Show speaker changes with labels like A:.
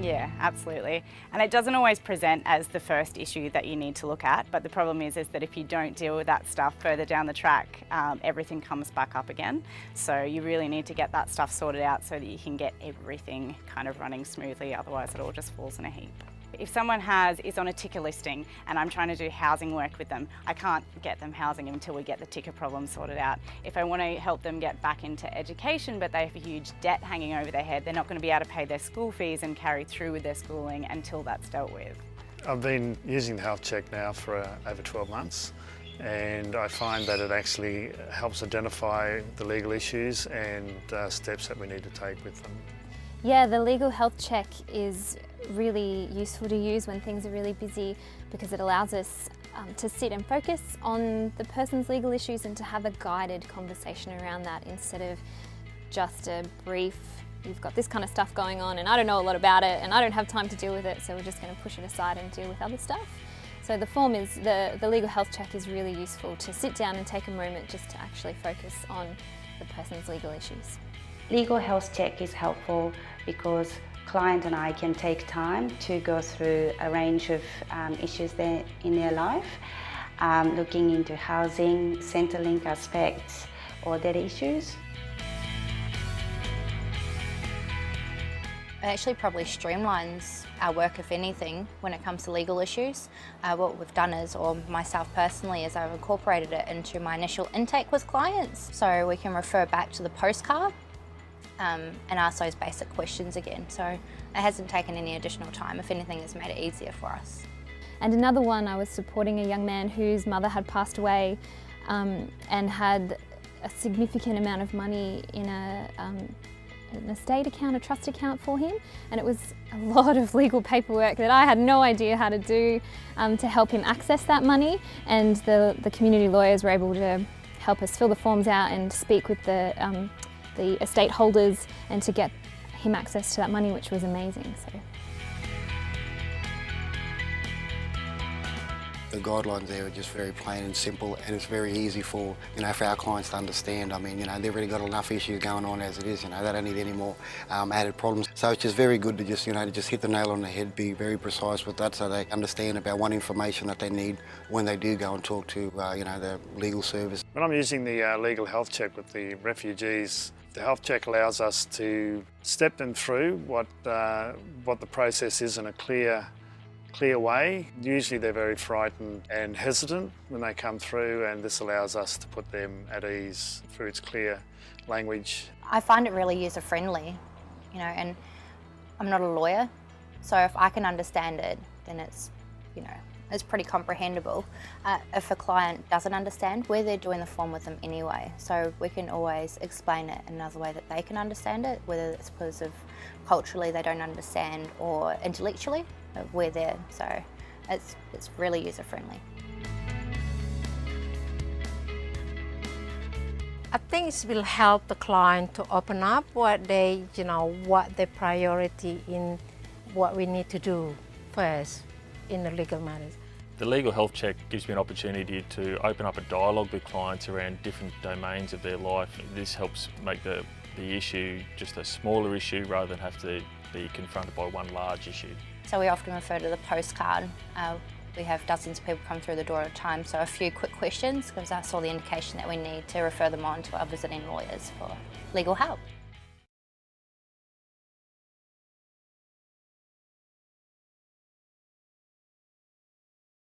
A: Yeah, absolutely. And it doesn't always present as the first issue that you need to look at, but the problem is that if you don't deal with that stuff further down the track, everything comes back up again. So you really need to get that stuff sorted out so that you can get everything kind of running smoothly, otherwise it all just falls in a heap. If someone is on a ticker listing and I'm trying to do housing work with them, I can't get them housing until we get the ticker problem sorted out. If I want to help them get back into education but they have a huge debt hanging over their head, they're not going to be able to pay their school fees and carry through with their schooling until that's dealt with.
B: I've been using the health check now for over 12 months, and I find that it actually helps identify the legal issues and steps that we need to take with them.
C: Yeah, the legal health check is really useful to use when things are really busy because it allows us to sit and focus on the person's legal issues and to have a guided conversation around that instead of just a brief, you've got this kind of stuff going on and I don't know a lot about it and I don't have time to deal with it, so we're just going to push it aside and deal with other stuff. So the form is, the legal health check is really useful to sit down and take a moment just to actually focus on the person's legal issues.
D: Legal health check is helpful because client and I can take time to go through a range of issues in their life, looking into housing, Centrelink aspects or debt issues.
E: It actually probably streamlines our work, if anything, when it comes to legal issues. What we've done is, or myself personally, is I've incorporated it into my initial intake with clients. So we can refer back to the postcard and ask those basic questions again. So it hasn't taken any additional time. If anything, it's made it easier for us.
C: And another one, I was supporting a young man whose mother had passed away and had a significant amount of money in an estate account, a trust account for him, and it was a lot of legal paperwork that I had no idea how to do to help him access that money, and the community lawyers were able to help us fill the forms out and speak with the estate holders and to get him access to that money, which was amazing. So.
F: The guidelines there are just very plain and simple, and it's very easy for our clients to understand. I mean, they've already got enough issues going on as it is. They don't need any more added problems. So it's just very good to just hit the nail on the head, be very precise with that, so they understand about what information that they need when they do go and talk to the legal service.
B: When I'm using the legal health check with the refugees, the health check allows us to step them through what the process is in a clear way. Usually they're very frightened and hesitant when they come through, and this allows us to put them at ease through its clear language.
E: I find it really user-friendly, and I'm not a lawyer, so if I can understand it, then it's pretty comprehensible. If a client doesn't understand, we're there doing the form with them anyway, so we can always explain it in another way that they can understand it, whether it's because of culturally they don't understand or intellectually. We're there, so it's really user-friendly.
G: I think it will help the client to open up what their priority in what we need to do first in the legal matters.
H: The legal health check gives me an opportunity to open up a dialogue with clients around different domains of their life. This helps make the issue just a smaller issue rather than have to be confronted by one large issue.
E: So we often refer to the postcard. We have dozens of people come through the door at a time, so a few quick questions gives us all the indication that we need to refer them on to our visiting lawyers for legal help.